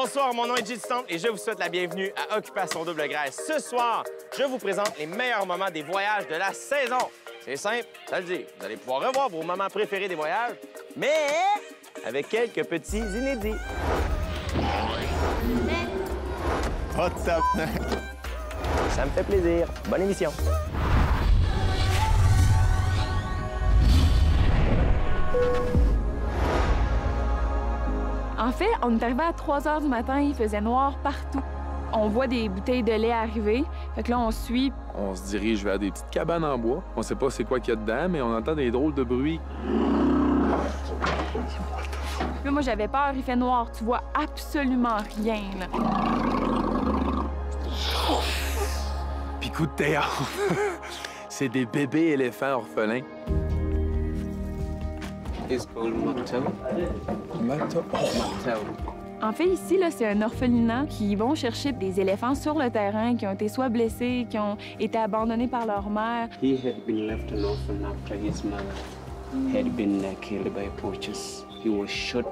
Bonsoir, mon nom est J.D. Stomp et je vous souhaite la bienvenue à Occupation Double Graisse. Ce soir, je vous présente les meilleurs moments des voyages de la saison. C'est simple, ça le dit. Vous allez pouvoir revoir vos moments préférés des voyages, mais avec quelques petits inédits. What's up? Ça me fait plaisir. Bonne émission. En fait, on est arrivé à 3 h du matin, il faisait noir partout. On voit des bouteilles de lait arriver, fait que là, on suit. On se dirige vers des petites cabanes en bois. On sait pas c'est quoi qu'il y a dedans, mais on entend des drôles de bruits. Là, moi, j'avais peur, il fait noir, tu vois absolument rien, là. Puis coup de théâtre. C'est des bébés éléphants orphelins. It's called Maktab. Maktab? Maktab. En fait, ici, là, c'est un orphelinat qui vont chercher des éléphants sur le terrain qui ont été soit blessés, qui ont été abandonnés par leur mère. He had been left an orphan after his mother had been killed by poachers. He was shot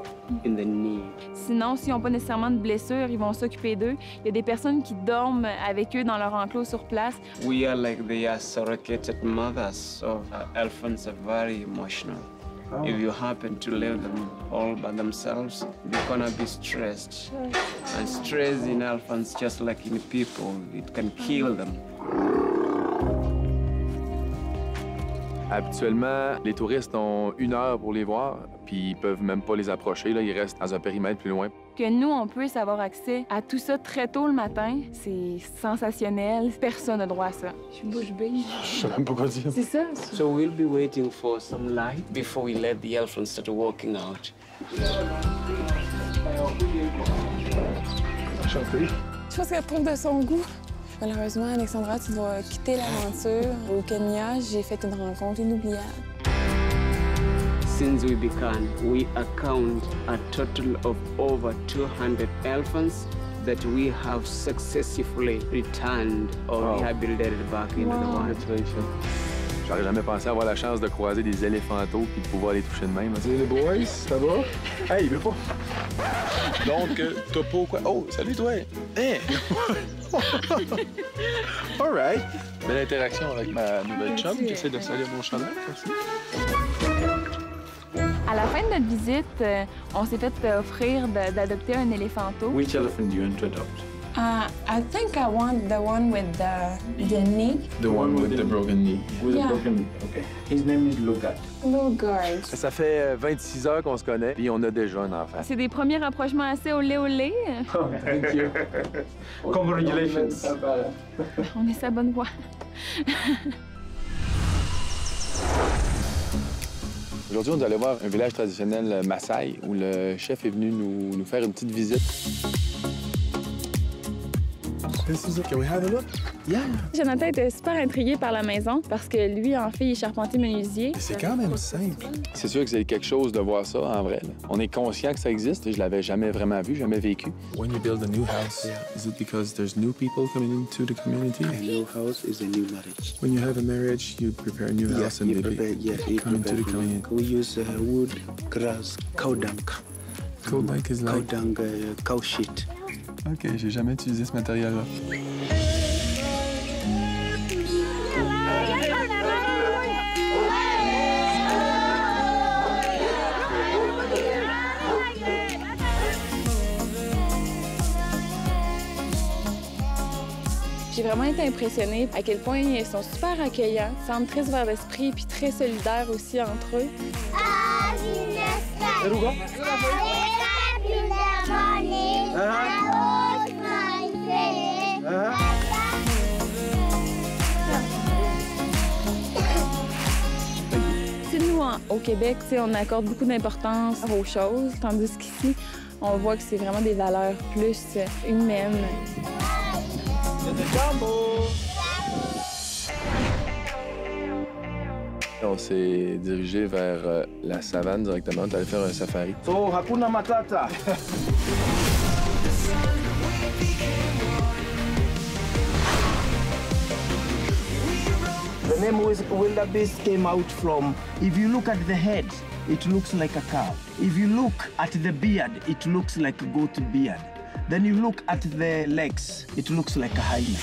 in the knee. Sinon, s'ils n'ont pas nécessairement de blessures, ils vont s'occuper d'eux. Il y a des personnes qui dorment avec eux dans leur enclos sur place. We are like the surrogated mothers of elephants are very emotional. Oh. If you happen to leave them all by themselves, they're gonna be stressed. And stress in elephants, just like in people, it can kill them. Habituellement, les touristes ont 1 heure pour les voir, puis ils peuvent même pas les approcher. Là, ils restent dans un périmètre plus loin. Que nous, on puisse avoir accès à tout ça très tôt le matin, c'est sensationnel. Personne n'a droit à ça. Je suis bouche bée. Je sais même pas quoi dire. C'est ça. So we'll be waiting for some light before we let the elephants start walking out. Enchanté. Je pense qu'elle trouve de son goût. Malheureusement, Alexandra, tu dois quitter l'aventure. Au Kenya, j'ai fait une rencontre inoubliable. Since we began, we account a total of over 200 elephants that we have successfully returned or rehabilitated back into the wild. J'aurais jamais pensé avoir la chance de croiser des éléphantos puis de pouvoir les toucher de même. Salut les boys, ça va? Hey, il veut pas. Donc, topo quoi? Oh, salut toi! Hey! All right. Belle interaction avec ma nouvelle chum qui essaie de salir mon chandail. Merci. À la fin de notre visite, on s'est fait offrir d'adopter un éléphanto. Which elephant do you want to adopt? I think I want the one with the knee. The one with the broken knee. With the broken knee. Okay. His name is Lugat. Lugard. Ça fait 26 heures qu'on se connaît, puis on a déjà un enfant. C'est des premiers rapprochements assez olé. Oh, thank you. Congratulations. On est sa bonne voie. Aujourd'hui, on est allé voir un village traditionnel Maasai où le chef est venu nous faire une petite visite. Can we have a look? Yeah. Jonathan était super intrigué par la maison parce que lui, en fait, il est charpentier menuisier. C'est quand même simple. C'est sûr que c'est quelque chose de voir ça en vrai. Là. On est conscient que ça existe. Je l'avais jamais vraiment vu, jamais vécu. When you build a new house, is it because there's new people coming into the community? A new house is a new marriage. When you have a marriage, you prepare a new house and they come into the community. We use wood, grass, cow dung. Cow dung is like... Cow dung, cow shit. OK, j'ai jamais utilisé ce matériel-là. J'ai vraiment été impressionnée à quel point ils sont super accueillants, semblent très ouverts d'esprit puis très solidaires aussi entre eux. Nous, au Québec, on accorde beaucoup d'importance aux choses, tandis qu'ici, on voit que c'est vraiment des valeurs plus humaines. On s'est dirigé vers la savane directement. On est allé faire un safari. So, Hakuna Matata! The name wildebeest came out from, if you look at the head, it looks like a cow. If you look at the beard, it looks like a goat beard. Then you look at the legs. It looks like a hyena.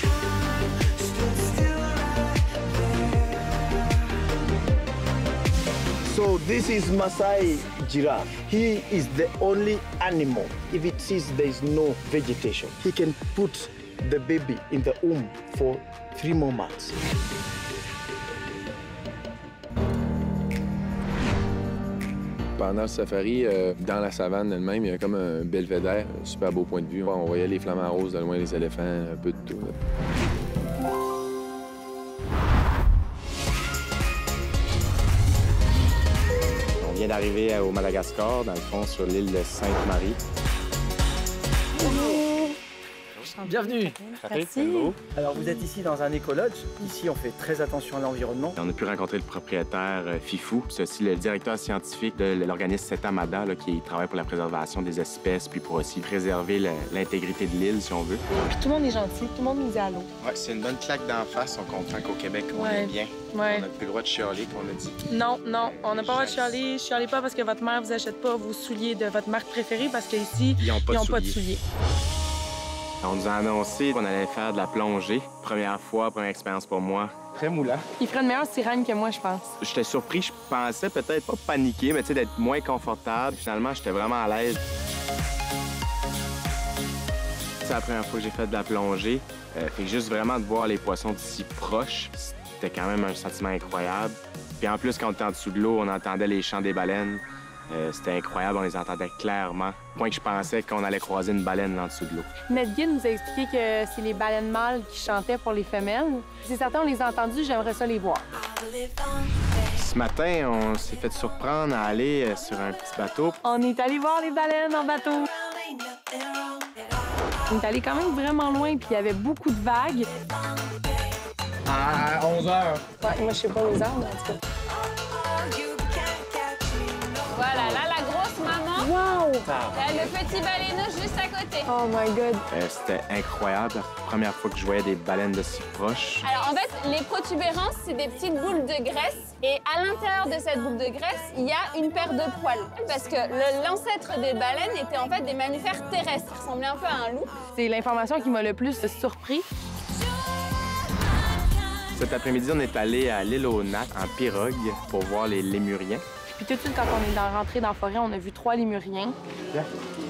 So this is Maasai giraffe. He is the only animal. If it sees there is no vegetation, he can put the baby in the womb for 3 more months. Pendant le safari, dans la savane elle-même, il y a comme un belvédère, un super beau point de vue. On voyait les flamants roses de loin, les éléphants, un peu de tout. Là. On vient d'arriver au Madagascar, dans le fond, sur l'île de Sainte-Marie. Bienvenue. Merci. Alors, vous êtes ici dans un écolodge. Ici, on fait très attention à l'environnement. On a pu rencontrer le propriétaire Fifou. C'est aussi le directeur scientifique de l'organisme Setamada, là, qui travaille pour la préservation des espèces, puis pour aussi préserver l'intégrité de l'île, si on veut. Puis tout le monde est gentil, tout le monde nous dit allô. Ouais, c'est une bonne claque d'en face. On comprend qu'au Québec, on est bien. Ouais. On n'a plus le droit de chialer, qu'on a dit. Non, on n'a pas le droit de chialer. Chialez pas parce que votre mère vous achète pas vos souliers de votre marque préférée, parce qu'ici, Ils n'ont pas de souliers. On nous a annoncé qu'on allait faire de la plongée. Première fois, première expérience pour moi. Très moulant. Il ferait une meilleure sirène que moi, je pense. J'étais surpris. Je pensais peut-être pas paniquer, mais tu sais, d'être moins confortable. Finalement, j'étais vraiment à l'aise. C'est la première fois que j'ai fait de la plongée. Fait que juste vraiment de voir les poissons d'ici proches, c'était quand même un sentiment incroyable. Puis en plus, quand on était en dessous de l'eau, on entendait les chants des baleines. C'était incroyable, on les entendait clairement. Au point que je pensais qu'on allait croiser une baleine en dessous de l'eau. Notre guide nous a expliqué que c'est les baleines mâles qui chantaient pour les femelles. C'est certain, on les a entendus, j'aimerais ça les voir. Ce matin, on s'est fait surprendre à aller sur un petit bateau. On est allé voir les baleines en bateau. On est allé quand même vraiment loin, puis il y avait beaucoup de vagues. À 11 h. Ouais, moi, je sais pas les heures, mais en tout cas. Voilà, là, la grosse maman. Wow! Là, le petit baleineau juste à côté. Oh my God! C'était incroyable, la première fois que je voyais des baleines de si proches. Alors, en fait, les protubérances, c'est des petites boules de graisse. Et à l'intérieur de cette boule de graisse, il y a une paire de poils. Parce que l'ancêtre des baleines était en fait des mammifères terrestres. Ils ressemblaient un peu à un loup. C'est l'information qui m'a le plus surpris. Cet après-midi, on est allé à l'île aux Nattes en pirogue pour voir les lémuriens. Puis tout de suite, quand on est rentré dans la forêt, on a vu 3 lémuriens.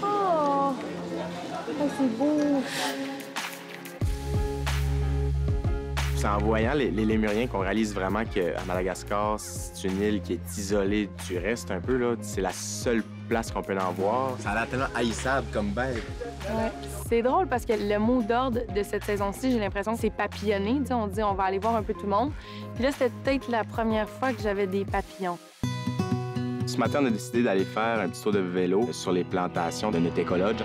Oh! C'est beau! C'est en voyant les lémuriens qu'on réalise vraiment qu'à Madagascar, c'est une île qui est isolée du reste un peu. C'est la seule place qu'on peut en voir. Ça a l'air tellement haïssable comme bête. Ouais. C'est drôle parce que le mot d'ordre de cette saison-ci, j'ai l'impression que c'est papillonner. Tu sais, on dit on va aller voir un peu tout le monde. Puis là, c'était peut-être la première fois que j'avais des papillons. Ce matin, on a décidé d'aller faire un petit tour de vélo sur les plantations de notre écolodge.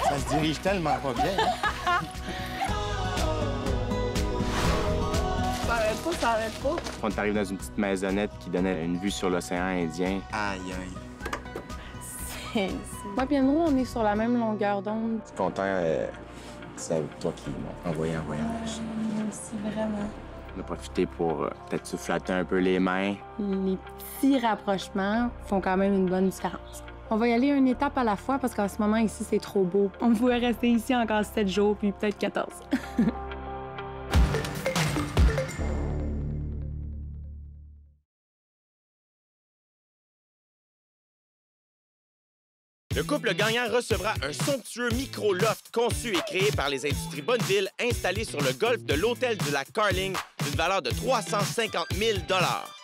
Ça se dirige tellement pas bien. Hein? Ça arrête pas, ça arrête pas. On est arrivé dans une petite maisonnette qui donnait une vue sur l'océan Indien. Aïe, aïe. Moi et Andrew, on est sur la même longueur d'onde. Je suis content que c'est toi qui m'as envoyé un voyage. Merci vraiment. On a profité pour peut-être se flatter un peu les mains. Les petits rapprochements font quand même une bonne différence. On va y aller une étape à la fois parce qu'en ce moment, ici, c'est trop beau. On pourrait rester ici encore 7 jours, puis peut-être 14. Le couple gagnant recevra un somptueux micro-loft conçu et créé par les industries Bonneville, installé sur le golfe de l'hôtel du lac Carling, d'une valeur de 350 000 $.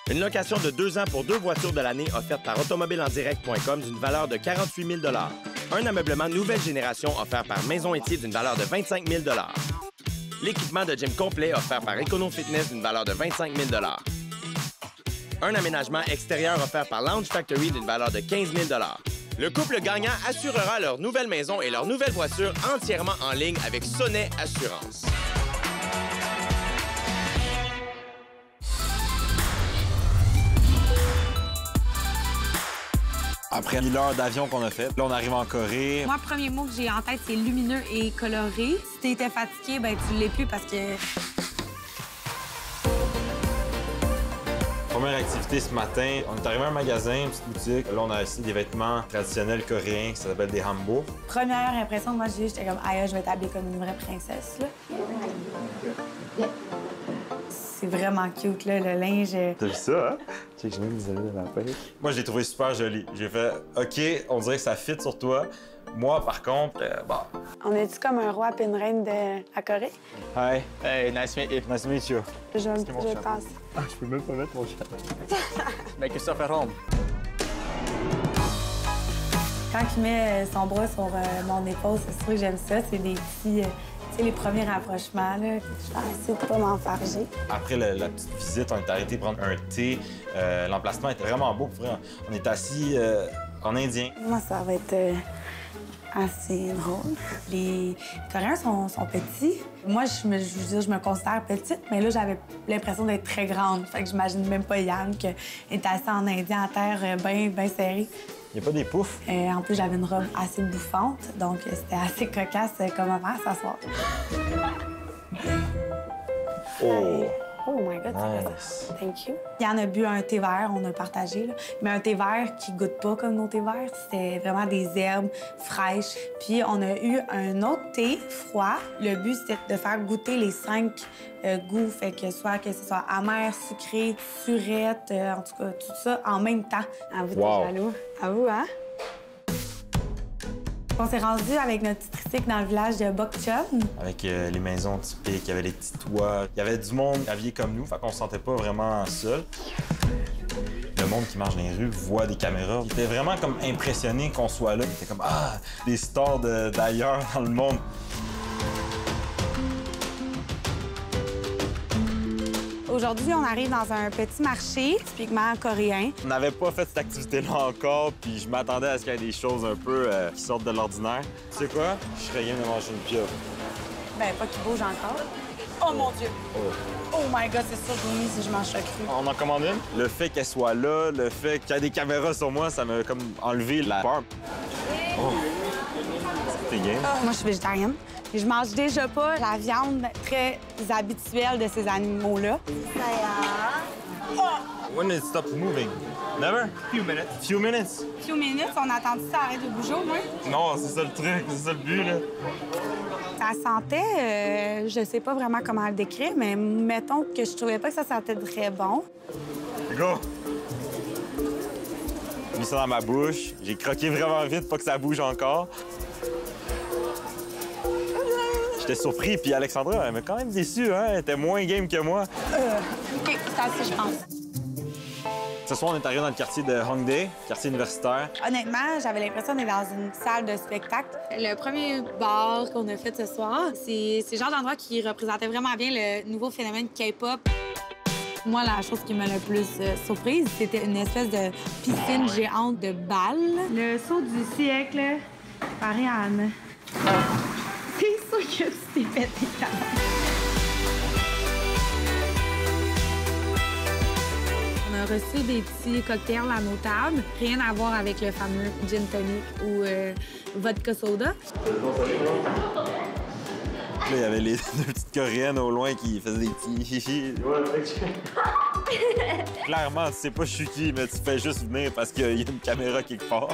Une location de 2 ans pour 2 voitures de l'année offerte par automobileendirect.com d'une valeur de 48 000 $. Un ameublement nouvelle génération offert par Maison Étier d'une valeur de 25 000 $. L'équipement de gym complet offert par Econo Fitness d'une valeur de 25 000 $. Un aménagement extérieur offert par Lounge Factory d'une valeur de 15 000 $. Le couple gagnant assurera leur nouvelle maison et leur nouvelle voiture entièrement en ligne avec Sonnet Assurance. Après 1000 heures d'avion qu'on a fait, là, on arrive en Corée. Moi, le premier mot que j'ai en tête, c'est lumineux et coloré. Si t'étais fatigué, ben tu l'es plus parce que... Première activité ce matin, on est arrivé à un magasin, une petite boutique. Là, on a acheté des vêtements traditionnels coréens qui s'appellent des hanbok. Première impression que moi j'ai eue, j'étais comme, aïe, je vais t'habiller comme une vraie princesse, là. C'est vraiment cute, là, le linge. T'as vu ça, hein? Check, j'ai mis des amis dans la poche. Moi, je l'ai trouvé super joli. J'ai fait, OK, on dirait que ça fit sur toi. Moi, par contre, bon. On est-tu comme un roi et une reine de la Corée? Hi. Hey, nice to meet you. Nice to meet you. Je passe. Ah, je peux même pas mettre mon chapeau. Make yourself at home. Quand il met son bras sur mon épaule, c'est sûr que j'aime ça. C'est des petits... tu sais, les premiers rapprochements, là. Je vais essayer de pas m'enfarger. Après la petite visite, on est arrêté prendre un thé. L'emplacement était vraiment beau, pour vrai. On est assis en indien. Moi, ça va être assez drôle. Les Coréens sont petits. Moi, je me considère petite, mais là, j'avais l'impression d'être très grande. Fait que j'imagine même pas Yann qui est assis en indien à terre, bien serré. Il n'y a pas des poufs? En plus, j'avais une robe assez bouffante, donc c'était assez cocasse comme moment à s'asseoir. Oh! Oh my God, Nice. Thank you. Yann a bu un thé vert, on a partagé, là. Mais un thé vert qui goûte pas comme nos thés verts. C'était vraiment des herbes fraîches. Puis on a eu un autre thé froid. Le but, c'était de faire goûter les 5 goûts. Fait que ce soit amer, sucré, surette, en tout cas, tout ça en même temps. À vous, Wow. t'es jaloux. À vous, hein? On s'est rendu avec notre petit tricycle dans le village de Bokchon. Avec les maisons typiques, il y avait les petits toits. Il y avait du monde habillé comme nous, fait qu'on se sentait pas vraiment seul. Le monde qui marche dans les rues voit des caméras. Il était vraiment comme impressionné qu'on soit là. Il était comme, ah, des stars d'ailleurs dans le monde. Aujourd'hui, on arrive dans un petit marché typiquement coréen. On n'avait pas fait cette activité-là encore, puis je m'attendais à ce qu'il y ait des choses un peu qui sortent de l'ordinaire. Tu sais quoi? Je serais game de manger une pieuvre. Ben, pas qu'il bouge encore. Oh mon Dieu! Oh my God, c'est sûr que oui, si je mange ça cru. On en commande une? Le fait qu'elle soit là, le fait qu'il y ait des caméras sur moi, ça m'a comme enlevé la peur. Oh! C'était game. Moi, je suis végétarienne. Et je mange déjà pas la viande très habituelle de ces animaux-là. When it stops moving? Never? Few minutes. Few minutes? Few minutes, on a attendu ça arrête de bouger au moins. Non, c'est ça le truc, c'est ça le but, là. Ça sentait, je sais pas vraiment comment le décrire, mais mettons que je trouvais pas que ça sentait très bon. Go! J'ai mis ça dans ma bouche. J'ai croqué vraiment vite, pas que ça bouge encore. J'étais surpris, puis Alexandra, elle m'a quand même déçu, hein? Elle était moins game que moi. OK, c'est assez, je pense. Ce soir, on est arrivé dans le quartier de Hongdae, quartier universitaire. Honnêtement, j'avais l'impression d'être dans une salle de spectacle. Le premier bar qu'on a fait ce soir, c'est le genre d'endroit qui représentait vraiment bien le nouveau phénomène K-pop. Moi, la chose qui m'a le plus surprise, c'était une espèce de piscine géante de balles. Le saut du siècle par Yann. C'est sûr que tu t'es pété ta main. On a reçu des petits cocktails à nos tables. Rien à voir avec le fameux gin tonic ou vodka soda. Là, il y avait les deux petites Coréennes au loin qui faisaient des petits hihi. Clairement, tu sais pas je suis qui, mais tu fais juste venir parce qu'il y a une caméra quelque part.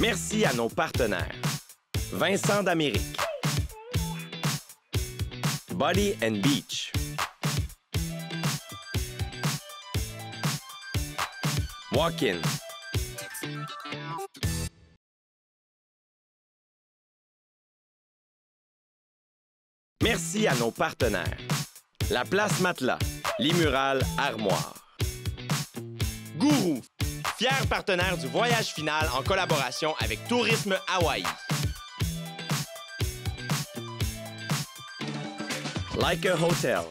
Merci à nos partenaires. Vincent d'Amérique. Body and Beach. Walk-in. Merci à nos partenaires. La Place Matelas, Limural Armoire. Gourou, fier partenaire du voyage final en collaboration avec Tourisme Hawaï. Like a Hotel.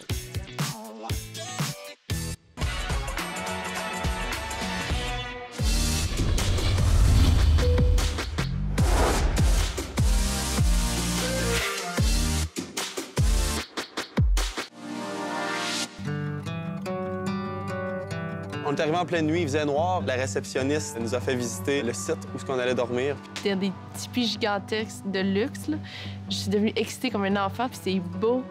On est arrivé en pleine nuit, il faisait noir. La réceptionniste nous a fait visiter le site où on allait dormir. Il y a des tipis gigantesques de luxe, là. Je suis devenue excitée comme un enfant, puis c'est beau.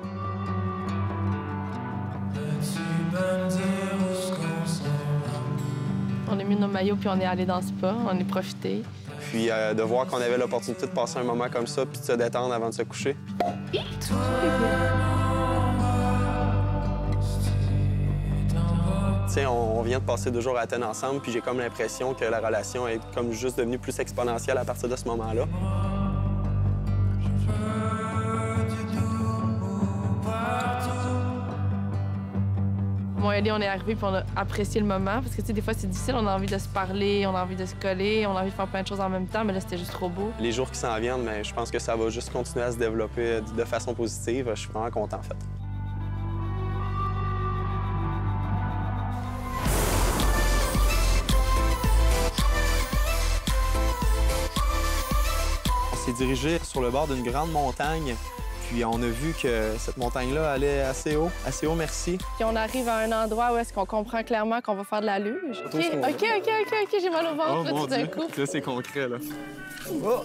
On a mis nos maillots, puis on est allé dans le spa, on est profité. Puis de voir qu'on avait l'opportunité de passer un moment comme ça, puis de se détendre avant de se coucher. Tu sais, on vient de passer 2 jours à Athènes ensemble, puis j'ai comme l'impression que la relation est comme juste devenue plus exponentielle à partir de ce moment-là. Moi et Ellie, on est arrivés puis on a apprécié le moment parce que, tu sais, des fois, c'est difficile. On a envie de se parler, on a envie de se coller, on a envie de faire plein de choses en même temps, mais là, c'était juste trop beau. Les jours qui s'en viennent, mais je pense que ça va juste continuer à se développer de façon positive. Je suis vraiment content, en fait. On s'est dirigé sur le bord d'une grande montagne. Puis on a vu que cette montagne-là allait assez haut, merci. Puis on arrive à un endroit où est-ce qu'on comprend clairement qu'on va faire de la luge. OK, j'ai mal au ventre, là, tout d'un coup. Là, c'est concret, là. Oh.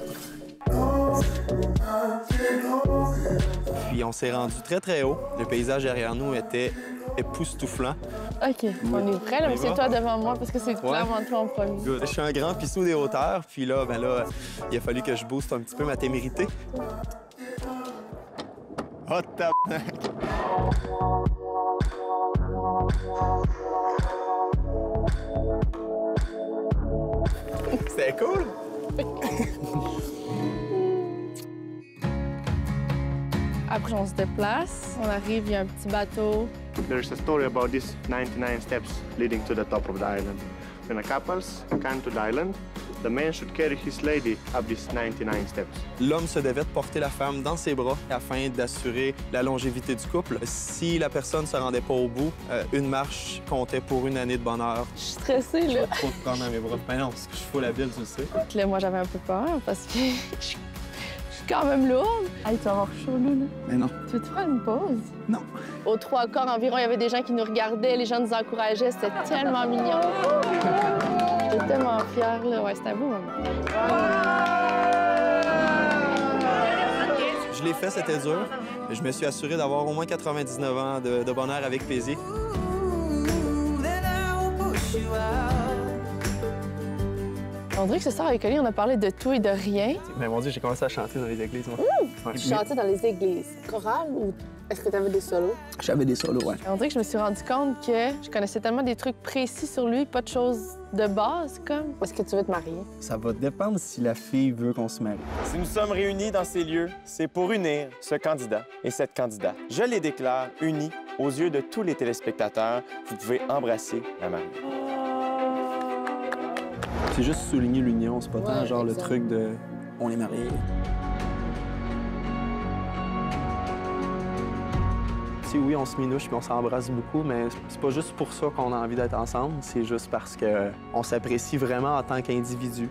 Puis on s'est rendu très, très haut. Le paysage derrière nous était époustouflant. OK, on est prêts, là, mais c'est toi devant moi parce que c'est clairement toi en premier. Good. Je suis un grand pissou des hauteurs, puis là, il a fallu que je booste un petit peu ma témérité. Oh, tabarnak! C'était cool! Après, on se déplace, on arrive, il y a un petit bateau. There's a story about these 99 steps leading to the top of the island. When a couples come to the island, the man should carry his lady up these 99 steps. L'homme se devait de porter la femme dans ses bras afin d'assurer la longévité du couple. Si la personne ne se rendait pas au bout, une marche comptait pour une année de bonheur. Je suis stressée, là. Je vais trop te prendre dans mes bras. Ben non, parce que je suis full habile, tu le sais. Là, moi, j'avais un peu peur parce que je suis quand même lourde. Hey, tu vas avoir chaud, là. Mais non. Tu veux te faire une pause? Non. Aux 3 quarts environ, il y avait des gens qui nous regardaient, les gens nous encourageaient. C'était tellement mignon. J'étais tellement fière, là. Ouais, c'était un beau moment. Je l'ai fait, c'était dur. Je me suis assuré d'avoir au moins 99 ans de bonheur avec plaisir. On dirait que ce soir avec Oli, on a parlé de tout et de rien. Mais mon Dieu, j'ai commencé à chanter dans les églises, moi. Tu chantais dans les églises. Chorales ou est-ce que tu avais des solos? J'avais des solos, ouais. On dirait que je me suis rendu compte que je connaissais tellement des trucs précis sur lui, pas de choses de base, comme. Est-ce que tu veux te marier? Ça va dépendre si la fille veut qu'on se marie. Si nous sommes réunis dans ces lieux, c'est pour unir ce candidat et cette candidate. Je les déclare unis aux yeux de tous les téléspectateurs. Vous pouvez embrasser la mariée. C'est juste souligner l'union, c'est pas tant genre le truc de « on est mariés ». Si oui, on se minouche puis on s'embrasse beaucoup, mais c'est pas juste pour ça qu'on a envie d'être ensemble, c'est juste parce qu'on s'apprécie vraiment en tant qu'individu.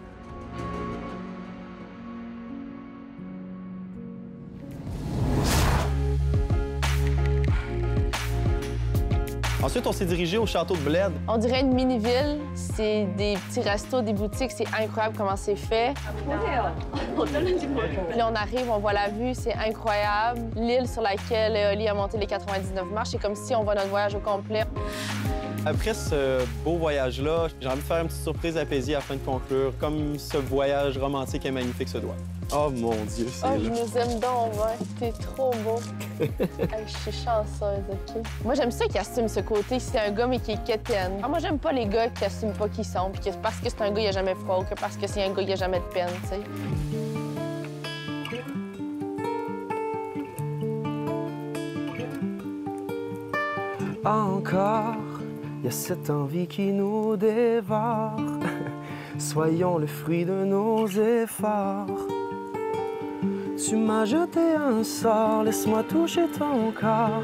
Ensuite, on s'est dirigé au château de Bled. On dirait une mini-ville. C'est des petits restos, des boutiques. C'est incroyable comment c'est fait. Puis là, on arrive, on voit la vue, c'est incroyable. L'île sur laquelle Oli a monté les 99 marches, c'est comme si on voit notre voyage au complet. Après ce beau voyage-là, j'ai envie de faire une petite surprise à Paisy afin de conclure, comme ce voyage romantique et magnifique se doit. Oh mon Dieu, c'est là. Je nous aime donc, ouais. T'es trop beau. Hey, je suis chanceuse, OK? Moi, j'aime ça qui assume ce côté. C'est un gars, mais qui est quétaine. Moi, j'aime pas les gars qui assument pas qui ils sont, puis que parce que c'est un gars, il a jamais froid, ou que parce que c'est un gars, il a jamais de peine, tu sais. Encore, il y a cette envie qui nous dévore. Soyons le fruit de nos efforts. Tu m'as jeté un sort, laisse-moi toucher ton corps.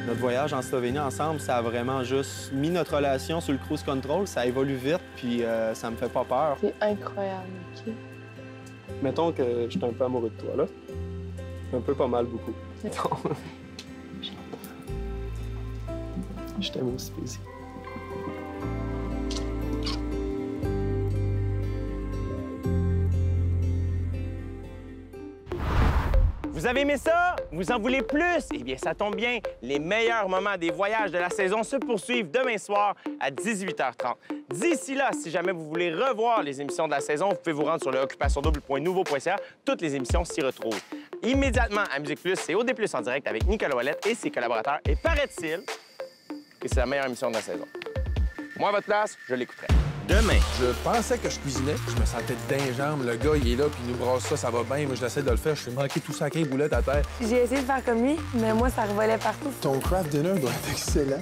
Notre voyage en Slovénie ensemble, ça a vraiment juste mis notre relation sur le cruise control. Ça évolue vite, puis ça me fait pas peur. C'est incroyable, OK? Mettons que je suis un peu amoureux de toi, là. Un peu, pas mal, beaucoup. Je t'aime aussi, Paisy. Vous avez aimé ça? Vous en voulez plus? Eh bien, ça tombe bien. Les meilleurs moments des voyages de la saison se poursuivent demain soir à 18h30. D'ici là, si jamais vous voulez revoir les émissions de la saison, vous pouvez vous rendre sur le occupationdouble.nouveau.ca. Toutes les émissions s'y retrouvent. Immédiatement à Musique Plus, c'est OD Plus en direct avec Nicolas Ouellette et ses collaborateurs. Et paraît-il que c'est la meilleure émission de la saison. Moi, à votre place, je l'écouterai. Demain. Je pensais que je cuisinais. Je me sentais dingue jambe. Le gars, il est là, puis il nous brasse ça va bien. Moi, je l'essaie de le faire. Je suis manqué tout sacré boulette à terre. J'ai essayé de faire comme lui, mais moi, ça revolait partout. Ton craft dinner doit être excellent.